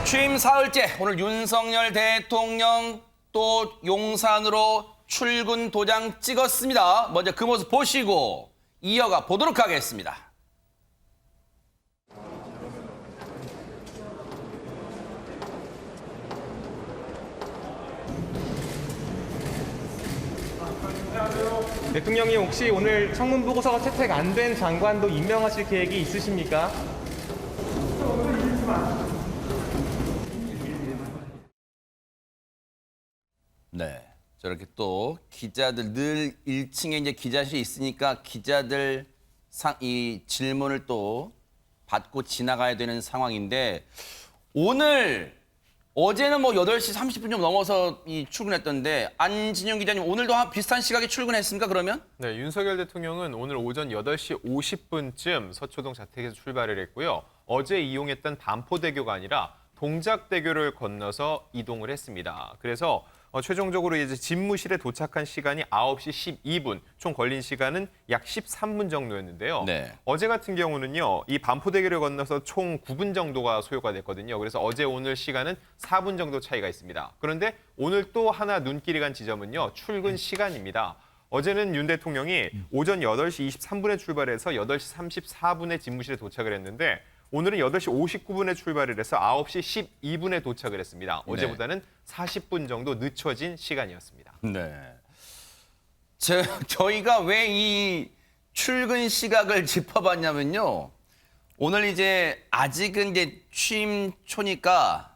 취임 사흘째 오늘 윤석열 대통령 또 용산으로 출근 도장 찍었습니다. 먼저 그 모습 보시고 이어가 보도록 하겠습니다. 대통령님 혹시 오늘 청문 보고서가 채택 안 된 장관도 임명하실 계획이 있으십니까? 네, 저렇게 또 기자들 늘 1층에 이제 기자실이 있으니까 기자들 이 질문을 또 받고 지나가야 되는 상황인데 어제는 뭐 8시 30분 좀 넘어서 출근했던데 안진영 기자님 오늘도 비슷한 시각에 출근했습니까 그러면? 네, 윤석열 대통령은 오늘 오전 8시 50분쯤 서초동 자택에서 출발을 했고요. 어제 이용했던 반포대교가 아니라 동작대교를 건너서 이동을 했습니다. 그래서 최종적으로 이제 집무실에 도착한 시간이 9시 12분, 총 걸린 시간은 약 13분 정도였는데요. 네. 어제 같은 경우는요, 이 반포대교를 건너서 총 9분 정도가 소요가 됐거든요. 그래서 어제 오늘 시간은 4분 정도 차이가 있습니다. 그런데 오늘 또 하나 눈길이 간 지점은요, 출근 시간입니다. 어제는 윤 대통령이 오전 8시 23분에 출발해서 8시 34분에 집무실에 도착을 했는데 오늘은 8시 59분에 출발을 해서 9시 12분에 도착을 했습니다. 어제보다는 40분 정도 늦춰진 시간이었습니다. 네. 저희가 왜 이 출근 시각을 짚어봤냐면요. 오늘 이제 아직은 이제 취임 초니까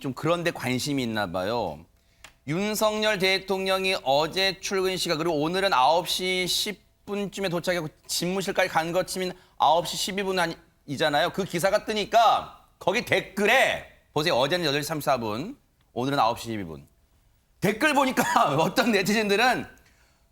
좀 그런 데 관심이 있나 봐요. 윤석열 대통령이 어제 출근 시각 그리고 오늘은 9시 10분쯤에 도착하고 집무실까지 간 것 치면 9시 12분 이잖아요. 그 기사가 뜨니까 거기 댓글에 보세요. 어제는 8시 34분, 오늘은 9시 12분. 댓글 보니까 어떤 네티즌들은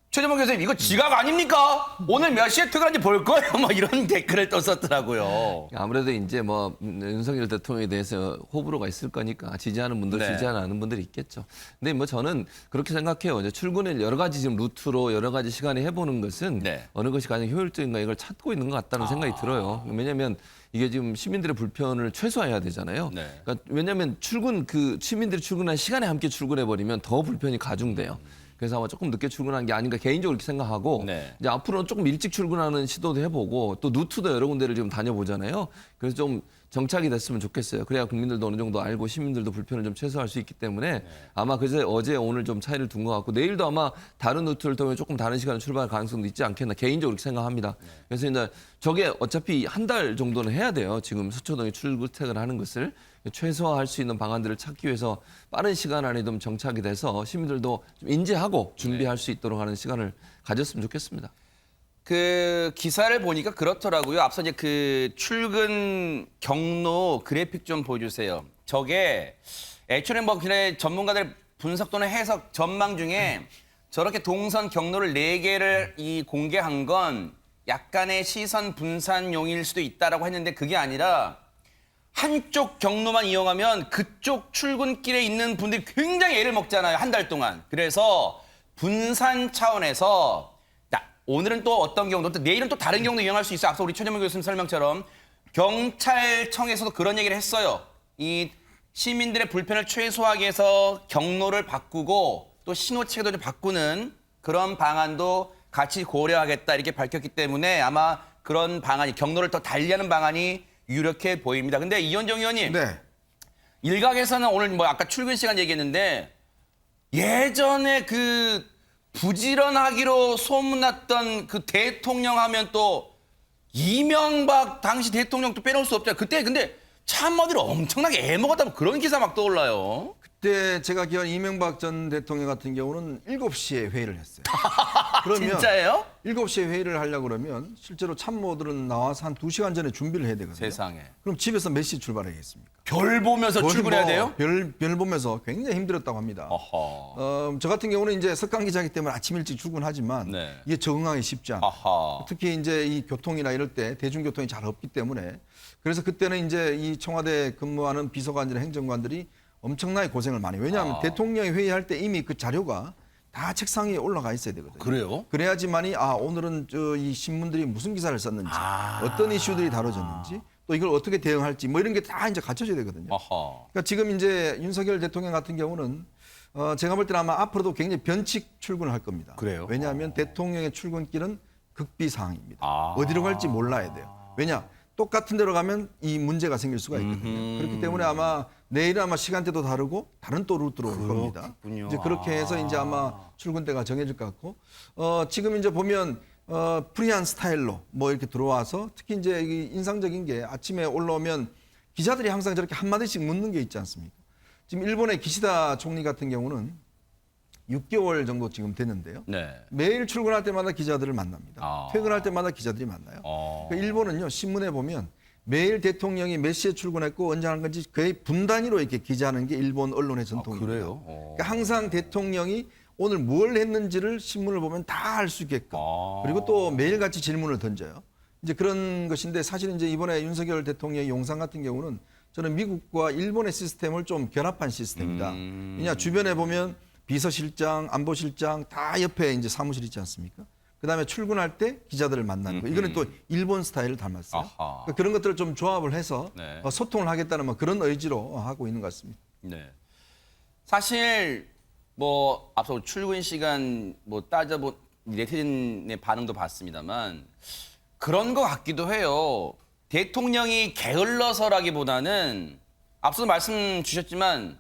최재형 교수님 이거 지각 아닙니까? 오늘 몇 시에 퇴근한지 볼 거예요. 뭐 이런 댓글을 또 썼더라고요. 아무래도 이제 뭐 윤석열 대통령에 대해서 호불호가 있을 거니까 지지하는 분들, 네. 지지하지 않은 분들이 있겠죠. 근데 뭐 저는 그렇게 생각해요. 이제 출근을 여러 가지 지금 루트로 여러 가지 시간에 해보는 것은 네. 어느 것이 가장 효율적인가 이걸 찾고 있는 것 같다는 생각이 들어요. 왜냐하면 이게 지금 시민들의 불편을 최소화해야 되잖아요. 네. 그러니까 왜냐하면 시민들이 출근한 시간에 함께 출근해 버리면 더 불편이 가중돼요. 그래서 아마 조금 늦게 출근한 게 아닌가 개인적으로 이렇게 생각하고 네. 이제 앞으로는 조금 일찍 출근하는 시도도 해보고 또 루트도 여러 군데를 지금 다녀보잖아요. 그래서 좀 정착이 됐으면 좋겠어요. 그래야 국민들도 어느 정도 알고 시민들도 불편을 좀 최소화할 수 있기 때문에 아마 그래서 어제 오늘 좀 차이를 둔 것 같고 내일도 아마 다른 루트를 통해 조금 다른 시간에 출발할 가능성도 있지 않겠나 개인적으로 그렇게 생각합니다. 그래서 이제 저게 어차피 한 달 정도는 해야 돼요. 지금 서초동에 출퇴근을 하는 것을 최소화할 수 있는 방안들을 찾기 위해서 빠른 시간 안에 좀 정착이 돼서 시민들도 좀 인지하고 준비할 수 있도록 하는 시간을 가졌으면 좋겠습니다. 그 기사를 보니까 그렇더라고요. 앞서 이제 그 출근 경로 그래픽 좀 보여주세요. 저게 애초에 뭐 그래 전문가들 분석 또는 해석 전망 중에 저렇게 동선 경로를 4개를 공개한 건 약간의 시선 분산용일 수도 있다라고 했는데 그게 아니라 한쪽 경로만 이용하면 그쪽 출근길에 있는 분들이 굉장히 애를 먹잖아요. 한 달 동안. 그래서 분산 차원에서 오늘은 또 어떤 경로, 또 내일은 또 다른 경로 이용할 수 있어요. 앞서 우리 최재형 교수님 설명처럼 경찰청에서도 그런 얘기를 했어요. 이 시민들의 불편을 최소화하기 위해서 경로를 바꾸고 또 신호체계도 좀 바꾸는 그런 방안도 같이 고려하겠다 이렇게 밝혔기 때문에 아마 그런 방안이 경로를 더 달리하는 방안이 유력해 보입니다. 근데 이현정 의원님, 네. 일각에서는 오늘 뭐 아까 출근 시간 얘기했는데 예전에 그 부지런하기로 소문났던 그 대통령 하면 또 이명박 당시 대통령도 빼놓을 수 없잖아요. 그때 근데 참모들이 엄청나게 애먹었다고 그런 기사 막 떠올라요. 그때 제가 기억하는 이명박 전 대통령 같은 경우는 7시에 회의를 했어요. 그러면 진짜예요? 7시에 회의를 하려고 그러면 실제로 참모들은 나와서 한 2시간 전에 준비를 해야 되거든요. 세상에. 그럼 집에서 몇 시에 출발하겠습니까? 별 보면서 출근해야 돼요? 별 보면서 굉장히 힘들었다고 합니다. 어허. 저 같은 경우는 이제 석강 기자이기 때문에 아침 일찍 출근하지만 네. 이게 적응하기 쉽지 않아요. 아하. 특히 이제 이 교통이나 이럴 때 대중교통이 잘 없기 때문에 그래서 그때는 이제 이 청와대 근무하는 비서관이나 행정관들이 엄청나게 고생을 많이 해요. 왜냐하면 대통령이 회의할 때 이미 그 자료가 다 책상 위에 올라가 있어야 되거든요. 그래요? 그래야지만이 오늘은 이 신문들이 무슨 기사를 썼는지 어떤 이슈들이 다뤄졌는지 또 이걸 어떻게 대응할지 뭐 이런 게 다 이제 갖춰져야 되거든요. 어허. 그러니까 지금 이제 윤석열 대통령 같은 경우는 제가 볼 때는 아마 앞으로도 굉장히 변칙 출근을 할 겁니다. 그래요? 왜냐하면 대통령의 출근길은 극비 사항입니다. 아. 어디로 갈지 몰라야 돼요. 왜냐? 똑같은 데로 가면 이 문제가 생길 수가 있거든요. 그렇기 때문에 아마 내일은 아마 시간대도 다르고 다른 또 루트로 올 겁니다. 그렇군요. 이제 그렇게 해서 이제 아마 출근대가 정해질 것 같고 지금 이제 보면 프리한 스타일로 뭐 이렇게 들어와서 특히 이제 이 인상적인 게 아침에 올라오면 기자들이 항상 저렇게 한마디씩 묻는 게 있지 않습니까? 지금 일본의 기시다 총리 같은 경우는 6개월 정도 지금 됐는데요. 네. 매일 출근할 때마다 기자들을 만납니다. 아. 퇴근할 때마다 기자들이 만나요. 그러니까 일본은요, 신문에 보면 매일 대통령이 몇 시에 출근했고 언제 하는 건지 거의 분 단위로 이렇게 기재하는 게 일본 언론의 전통입니다. 그래요? 그러니까 항상 대통령이 오늘 뭘 했는지를 신문을 보면 다 알 수 있게끔 그리고 또 매일같이 질문을 던져요. 이제 그런 것인데 사실 이제 이번에 윤석열 대통령의 용산 같은 경우는 저는 미국과 일본의 시스템을 좀 결합한 시스템이다. 왜냐 주변에 보면 비서실장, 안보실장 다 옆에 이제 사무실 있지 않습니까? 그다음에 출근할 때 기자들을 만나는 거. 이거는 또 일본 스타일을 닮았어요. 아하. 그러니까 그런 것들을 좀 조합을 해서 네. 소통을 하겠다는 뭐 그런 의지로 하고 있는 것 같습니다. 네. 사실 뭐 앞서 출근 시간 뭐 따져본 네티즌의 반응도 봤습니다만 그런 것 같기도 해요. 대통령이 게을러서라기보다는 앞서 말씀 주셨지만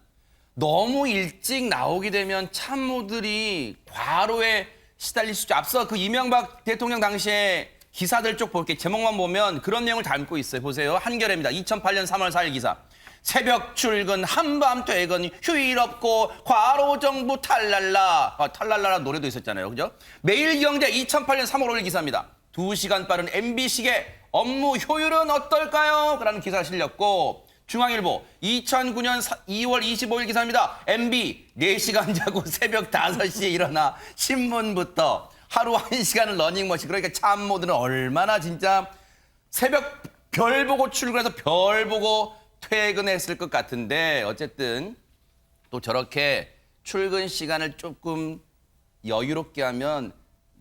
너무 일찍 나오게 되면 참모들이 과로에 시달릴 수 있죠. 앞서 그 이명박 대통령 당시에 기사들 쪽 볼게 제목만 보면 그런 내용을 담고 있어요. 보세요. 한겨레입니다. 2008년 3월 4일 기사. 새벽 출근, 한밤 퇴근, 휴일 없고 과로 정부 탈랄라. 탈랄라라는 노래도 있었잖아요. 그죠? 매일경제 2008년 3월 5일 기사입니다. 2시간 빠른 MB식의 업무 효율은 어떨까요? 라는 기사가 실렸고 중앙일보 2009년 2월 25일 기사입니다. MB 4시간 자고 새벽 5시에 일어나 신문부터 하루 1시간을 러닝머신. 그러니까 참모들은 얼마나 진짜 새벽 별 보고 출근해서 별 보고 퇴근했을 것 같은데 어쨌든 또 저렇게 출근 시간을 조금 여유롭게 하면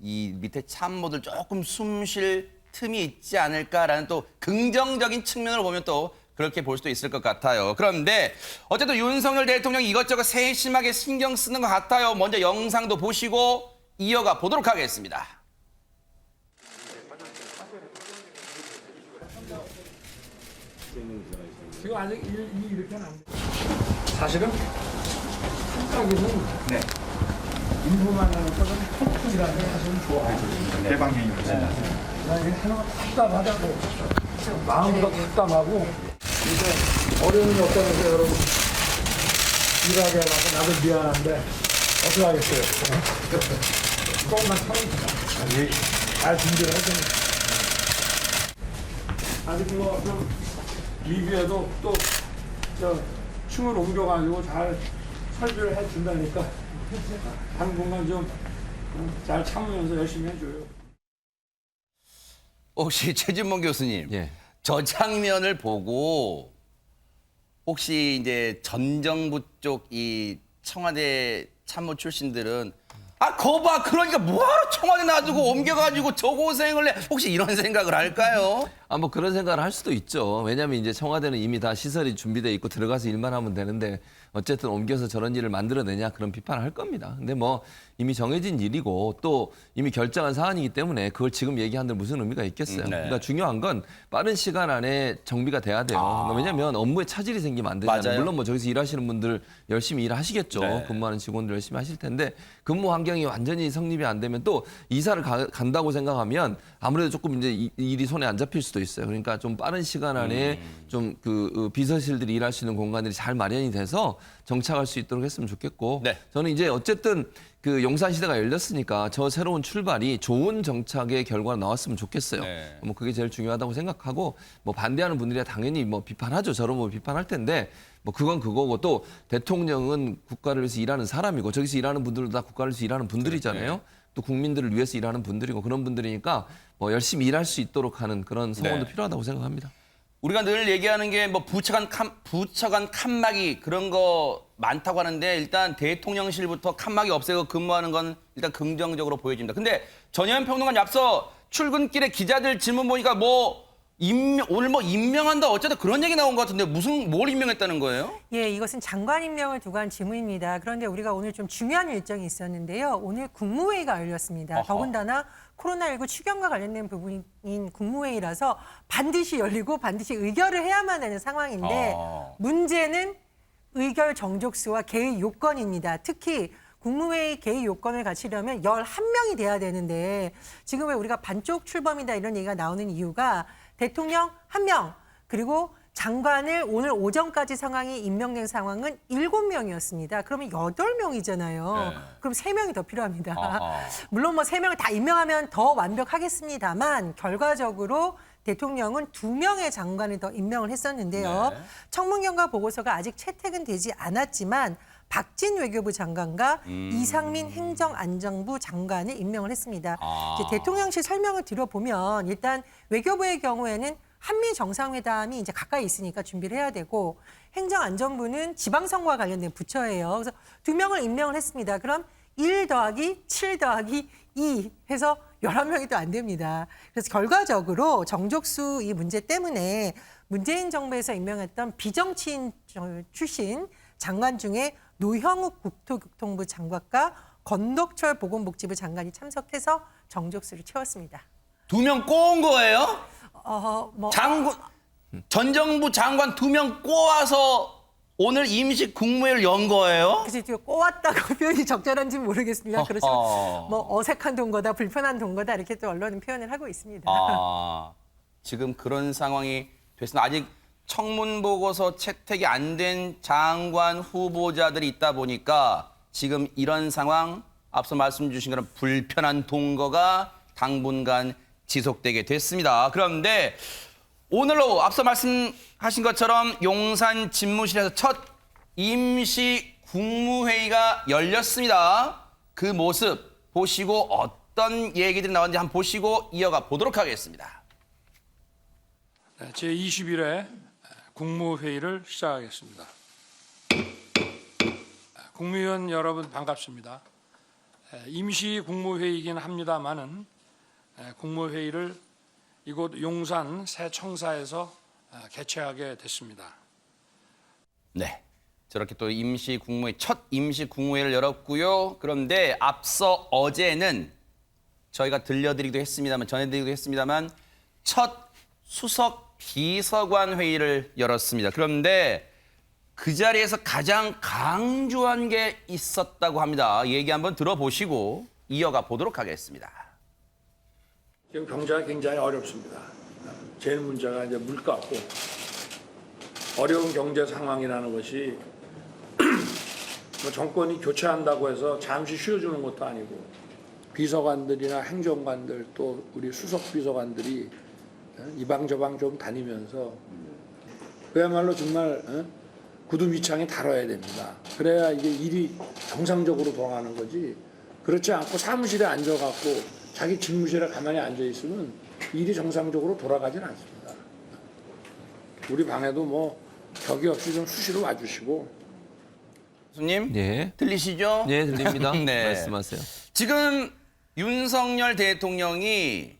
이 밑에 참모들 조금 숨 쉴 틈이 있지 않을까라는 또 긍정적인 측면으로 보면 또 그렇게 볼 수도 있을 것 같아요. 그런데 어쨌든 윤석열 대통령이 이것저것 세심하게 신경 쓰는 것 같아요. 먼저 영상도 보시고 이어가 보도록 하겠습니다. 지금 아직 일이 이렇게는 안 돼. 사실은 생각에는 인부만 하는 것은 통풍이라는 게 사실은 좋아요. 대방향이죠. 나중에 하는 거 답답하다고 마음도 답답하고 이제 어려움이 없다면서 여러분 일하게 해가지고 나도 미안한데 어떻게 하겠어요. 조금만 참으시다. 잘 준비를 할 테니까. 아직 뭐좀 리뷰에도 또 저 층을 옮겨가지고 잘 설계를 해준다니까 당분간 좀 잘 참으면서 열심히 해줘요. 혹시 최진봉 교수님 예. 저 장면을 보고 혹시 이제 전 정부 쪽 이 청와대 참모 출신들은 거봐 그러니까 뭐하러 청와대 놔두고 옮겨가지고 저 고생을 해 혹시 이런 생각을 할까요? 뭐 그런 생각을 할 수도 있죠. 왜냐하면 이제 청와대는 이미 다 시설이 준비돼 있고 들어가서 일만 하면 되는데 어쨌든 옮겨서 저런 일을 만들어내냐 그런 비판을 할 겁니다. 근데 뭐 이미 정해진 일이고 또 이미 결정한 사안이기 때문에 그걸 지금 얘기한들 무슨 의미가 있겠어요. 네. 그러니까 중요한 건 빠른 시간 안에 정비가 돼야 돼요. 왜냐하면 업무에 차질이 생기면 안 되잖아요. 맞아요. 물론 뭐 저기서 일하시는 분들 열심히 일하시겠죠. 네. 근무하는 직원들 열심히 하실 텐데 근무 환경이 완전히 성립이 안 되면 또 이사를 간다고 생각하면 아무래도 조금 이제 일이 손에 안 잡힐 수도 있어요. 그러니까 좀 빠른 시간 안에 좀 그 비서실들이 일할 수 있는 공간들이 잘 마련이 돼서 정착할 수 있도록 했으면 좋겠고 네. 저는 이제 어쨌든 그 용산 시대가 열렸으니까 저 새로운 출발이 좋은 정착의 결과가 나왔으면 좋겠어요. 네. 뭐 그게 제일 중요하다고 생각하고 뭐 반대하는 분들이 당연히 뭐 비판하죠. 저런 뭐 비판할 텐데 뭐 그건 그거고 또 대통령은 국가를 위해서 일하는 사람이고 저기서 일하는 분들도 다 국가를 위해서 일하는 분들이잖아요. 또 국민들을 위해서 일하는 분들이고 그런 분들이니까 뭐 열심히 일할 수 있도록 하는 그런 성원도 네. 필요하다고 생각합니다. 우리가 늘 얘기하는 게 뭐 부처간 칸막이 그런 거 많다고 하는데 일단 대통령실부터 칸막이 없애고 근무하는 건 일단 긍정적으로 보여집니다. 근데 전현 평론가님 앞서 출근길에 기자들 질문 보니까 뭐 오늘 뭐 임명한다 어쩌다 그런 얘기 나온 것 같은데 뭘 임명했다는 거예요? 예, 이것은 장관 임명을 두고 한 질문입니다. 그런데 우리가 오늘 좀 중요한 일정이 있었는데요. 오늘 국무회의가 열렸습니다. 어허. 더군다나 코로나19 추경과 관련된 부분인 국무회의라서 반드시 열리고 반드시 의결을 해야만 되는 상황인데 문제는 의결 정족수와 개의 요건입니다. 특히 국무회의 개의 요건을 갖추려면 11명이 돼야 되는데 지금 왜 우리가 반쪽 출범이다 이런 얘기가 나오는 이유가 대통령 1명 그리고 장관을 오늘 오전까지 상황이 임명된 상황은 7명이었습니다. 그러면 8명이잖아요. 네. 그럼 3명이 더 필요합니다. 아하. 물론 뭐 3명을 다 임명하면 더 완벽하겠습니다만 결과적으로 대통령은 2명의 장관을 더 임명을 했었는데요. 네. 청문경과 보고서가 아직 채택은 되지 않았지만 박진 외교부 장관과 이상민 행정안전부 장관을 임명을 했습니다. 이제 대통령실 설명을 들어보면 일단 외교부의 경우에는 한미 정상회담이 이제 가까이 있으니까 준비를 해야 되고 행정안전부는 지방선거와 관련된 부처예요. 그래서 2명을 임명을 했습니다. 그럼 1 더하기 7 더하기 2 해서 11명이 또 안 됩니다. 그래서 결과적으로 정족수 이 문제 때문에 문재인 정부에서 임명했던 비정치인 출신 장관 중에 노형욱 국토교통부 장관과 건덕철 보건복지부 장관이 참석해서 정족수를 채웠습니다. 2명 꼬은 거예요? 뭐 전 정부 장관 2명 꼬아서 오늘 임시 국무회의를 연 거예요? 그래서 지금 꼬았다고 표현이 적절한지는 모르겠습니다. 그렇지만 뭐 어색한 동거다, 불편한 동거다 이렇게 또 언론은 표현을 하고 있습니다. 지금 그런 상황이 됐으나 아직 청문 보고서 채택이 안 된 장관 후보자들이 있다 보니까 지금 이런 상황 앞서 말씀 주신 그런 불편한 동거가 당분간 지속되게 됐습니다. 그런데 오늘로 앞서 말씀하신 것처럼 용산 집무실에서 첫 임시 국무회의가 열렸습니다. 그 모습 보시고 어떤 얘기들이 나왔는지 한번 보시고 이어가 보도록 하겠습니다. 제20일에 국무회의를 시작하겠습니다. 국무위원 여러분 반갑습니다. 임시 국무회의이긴 합니다만은 국무회의를 이곳 용산 새청사에서 개최하게 됐습니다. 네, 저렇게 또 첫 임시 국무회의를 열었고요. 그런데 앞서 어제는 저희가 전해드리기도 했습니다만 첫 수석 비서관 회의를 열었습니다. 그런데 그 자리에서 가장 강조한 게 있었다고 합니다. 얘기 한번 들어보시고 이어가 보도록 하겠습니다. 지금 경제가 굉장히 어렵습니다. 제일 문제가 이제 물가고 어려운 경제 상황이라는 것이 뭐 정권이 교체한다고 해서 잠시 쉬어주는 것도 아니고 비서관들이나 행정관들 또 우리 수석 비서관들이 이방저방 좀 다니면서 그야말로 정말 구두 밑창에 달아야 됩니다. 그래야 이게 일이 정상적으로 돌아가는 거지. 그렇지 않고 사무실에 앉아갖고 자기 집무실에 가만히 앉아 있으면 일이 정상적으로 돌아가진 않습니다. 우리 방에도 뭐 격이 없이 좀 수시로 와주시고. 교수님, 예. 들리시죠? 네, 들립니다. 네. 말씀하세요. 지금 윤석열 대통령이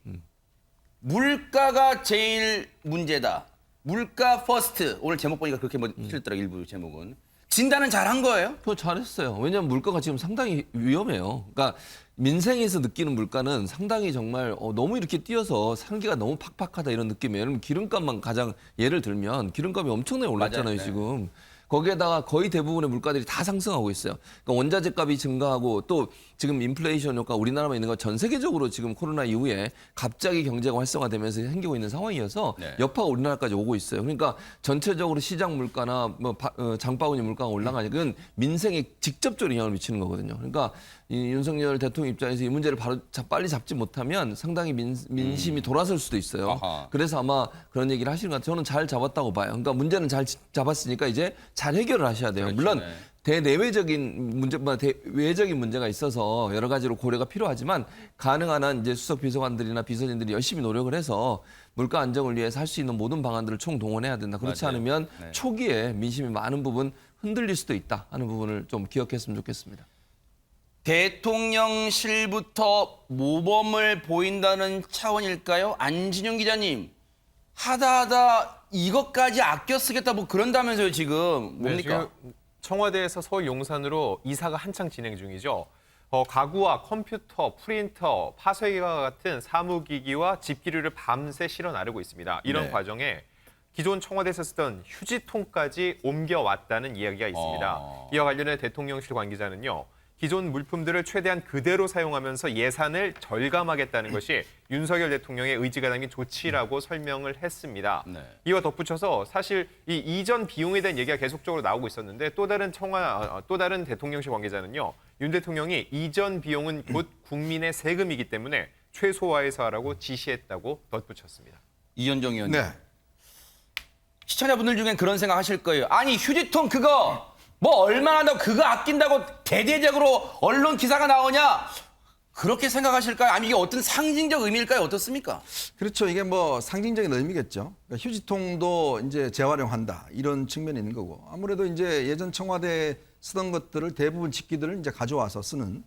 물가가 제일 문제다. 물가 퍼스트. 오늘 제목 보니까 그렇게 실더라고요. 일부 제목은. 진단은 잘한 거예요? 그거 잘했어요. 왜냐하면 물가가 지금 상당히 위험해요. 그러니까 민생에서 느끼는 물가는 상당히 정말 너무 이렇게 뛰어서 살기가 너무 팍팍하다 이런 느낌이에요. 여러분 기름값만 가장 예를 들면 기름값이 엄청나게 올랐잖아요. 맞아요. 네. 지금. 거기에다가 거의 대부분의 물가들이 다 상승하고 있어요. 그러니까 원자재 값이 증가하고 또 지금 인플레이션 효과 우리나라만 있는 거 전 세계적으로 지금 코로나 이후에 갑자기 경제가 활성화되면서 생기고 있는 상황이어서 네. 여파가 우리나라까지 오고 있어요. 그러니까 전체적으로 시장 물가나 뭐 장바구니 물가가 올라가니까 그건 민생에 직접적으로 영향을 미치는 거거든요. 그러니까 이 윤석열 대통령 입장에서 이 문제를 바로 빨리 잡지 못하면 상당히 민심이 돌아설 수도 있어요. 아하. 그래서 아마 그런 얘기를 하시는 것 같아요. 저는 잘 잡았다고 봐요. 그러니까 문제는 잘 잡았으니까 이제 잘 해결을 하셔야 돼요. 그렇죠, 물론 네. 대내외적인 문제보다 대외적인 문제가 있어서 여러 가지로 고려가 필요하지만 가능한 한 이제 수석 비서관들이나 비서진들이 열심히 노력을 해서 물가 안정을 위해서 할 수 있는 모든 방안들을 총동원해야 된다. 그렇지 맞아요. 않으면 네. 초기에 민심이 많은 부분 흔들릴 수도 있다 하는 부분을 좀 기억했으면 좋겠습니다. 대통령실부터 모범을 보인다는 차원일까요? 안진영 기자님, 하다 이것까지 아껴 쓰겠다 뭐 그런다면서요 지금 네, 뭡니까? 지금 청와대에서 서울 용산으로 이사가 한창 진행 중이죠. 가구와 컴퓨터, 프린터, 파쇄기와 같은 사무기기와 집기류를 밤새 실어 나르고 있습니다. 이런 네. 과정에 기존 청와대에서 쓰던 휴지통까지 옮겨왔다는 이야기가 있습니다. 이와 관련해 대통령실 관계자는요. 기존 물품들을 최대한 그대로 사용하면서 예산을 절감하겠다는 것이 윤석열 대통령의 의지가 담긴 조치라고 설명을 했습니다. 네. 이와 덧붙여서 사실 이 이전 비용에 대한 얘기가 계속적으로 나오고 있었는데 또 다른 대통령실 관계자는요. 윤 대통령이 이전 비용은 곧 국민의 세금이기 때문에 최소화해서 하라고 지시했다고 덧붙였습니다. 이현정 의원님. 네. 시청자분들 중엔 그런 생각 하실 거예요. 아니 휴지통 그거 뭐 얼마나 한다고 그거 아낀다고 대대적으로 언론 기사가 나오냐? 그렇게 생각하실까요? 아니 이게 어떤 상징적 의미일까요? 어떻습니까? 그렇죠. 이게 뭐 상징적인 의미겠죠. 그러니까 휴지통도 이제 재활용한다 이런 측면이 있는 거고 아무래도 이제 예전 청와대 쓰던 것들을 대부분 집기들을 이제 가져와서 쓰는.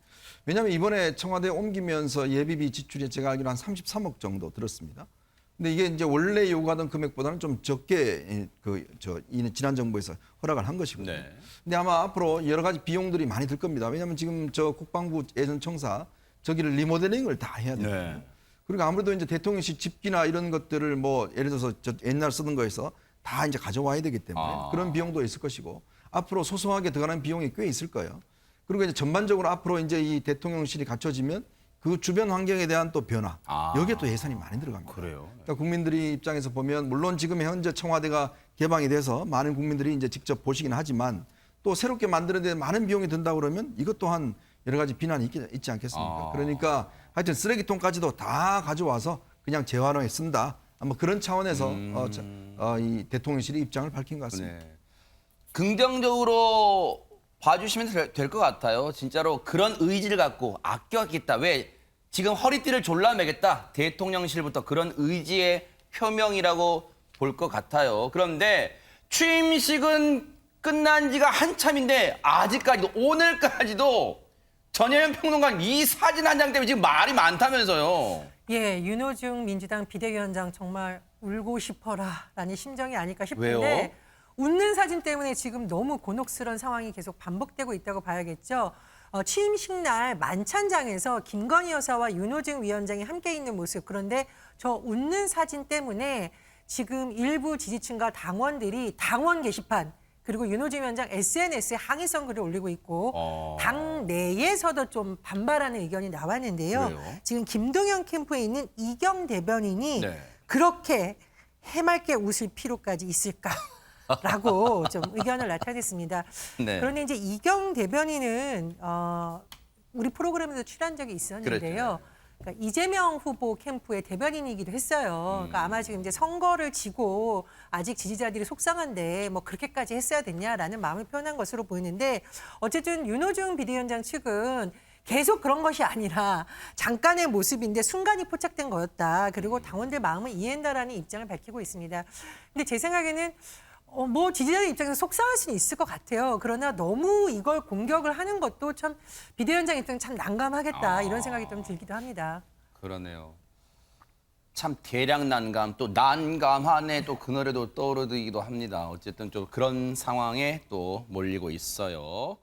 왜냐하면 이번에 청와대에 옮기면서 예비비 지출이 제가 알기로 한 33억 정도 들었습니다. 근데 이게 이제 원래 요구하던 금액보다는 좀 적게 지난 정부에서 허락을 한 것이거든요. 네. 근데 아마 앞으로 여러 가지 비용들이 많이 들 겁니다. 왜냐하면 지금 저 국방부 예전 청사 저기를 리모델링을 다 해야 돼요. 네. 그리고 아무래도 이제 대통령실 집기나 이런 것들을 뭐 예를 들어서 저 옛날 쓰던 거에서 다 이제 가져와야 되기 때문에 그런 비용도 있을 것이고 앞으로 소소하게 들어가는 비용이 꽤 있을 거예요. 그리고 이제 전반적으로 앞으로 이제 이 대통령실이 갖춰지면 그 주변 환경에 대한 또 변화 여기에 또 예산이 많이 들어갑니다. 그래요? 그러니까 국민들이 입장에서 보면 물론 지금 현재 청와대가 개방이 돼서 많은 국민들이 이제 직접 보시긴 하지만 또 새롭게 만드는데 많은 비용이 든다 그러면 이것 또한 여러 가지 비난이 있지 않겠습니까? 그러니까 하여튼 쓰레기통까지도 다 가져와서 그냥 재활용에 쓴다. 아마 그런 차원에서 이 대통령실이 입장을 밝힌 것 같습니다. 네. 긍정적으로 봐주시면 될 것 같아요. 진짜로 그런 의지를 갖고 아껴야겠다. 왜 지금 허리띠를 졸라매겠다. 대통령실부터 그런 의지의 표명이라고 볼 것 같아요. 그런데 취임식은 끝난 지가 한참인데 아직까지도 오늘까지도 전혜연 평론가 이 사진 한 장 때문에 지금 말이 많다면서요. 예, 윤호중 민주당 비대위원장 정말 울고 싶어라라는 심정이 아닐까 싶은데 왜요? 웃는 사진 때문에 지금 너무 곤혹스러운 상황이 계속 반복되고 있다고 봐야겠죠. 취임식 날 만찬장에서 김건희 여사와 윤호중 위원장이 함께 있는 모습. 그런데 저 웃는 사진 때문에 지금 일부 지지층과 당원들이 당원 게시판 그리고 윤호중 위원장 SNS에 항의성 글을 올리고 있고 당 내에서도 좀 반발하는 의견이 나왔는데요. 그래요? 지금 김동연 캠프에 있는 이경 대변인이 네. 그렇게 해맑게 웃을 필요까지 있을까? 라고 좀 의견을 나타냈습니다. 네. 그런데 이제 이경 대변인은 우리 프로그램에도 출연한 적이 있었는데요. 그러니까 이재명 후보 캠프의 대변인이기도 했어요. 그러니까 아마 지금 이제 선거를 지고 아직 지지자들이 속상한데 뭐 그렇게까지 했어야 됐냐라는 마음을 표현한 것으로 보이는데 어쨌든 윤호중 비대위원장 측은 계속 그런 것이 아니라 잠깐의 모습인데 순간이 포착된 거였다. 그리고 당원들 마음을 이해한다라는 입장을 밝히고 있습니다. 근데 제 생각에는 뭐 지지자들 입장에서 속상할 수는 있을 것 같아요. 그러나 너무 이걸 공격을 하는 것도 참 비대위원장 입장에 참 난감하겠다 이런 생각이 좀 들기도 합니다. 그러네요. 참 대략 난감 또 난감하네 또 그 노래도 떠오르기도 합니다. 어쨌든 좀 그런 상황에 또 몰리고 있어요.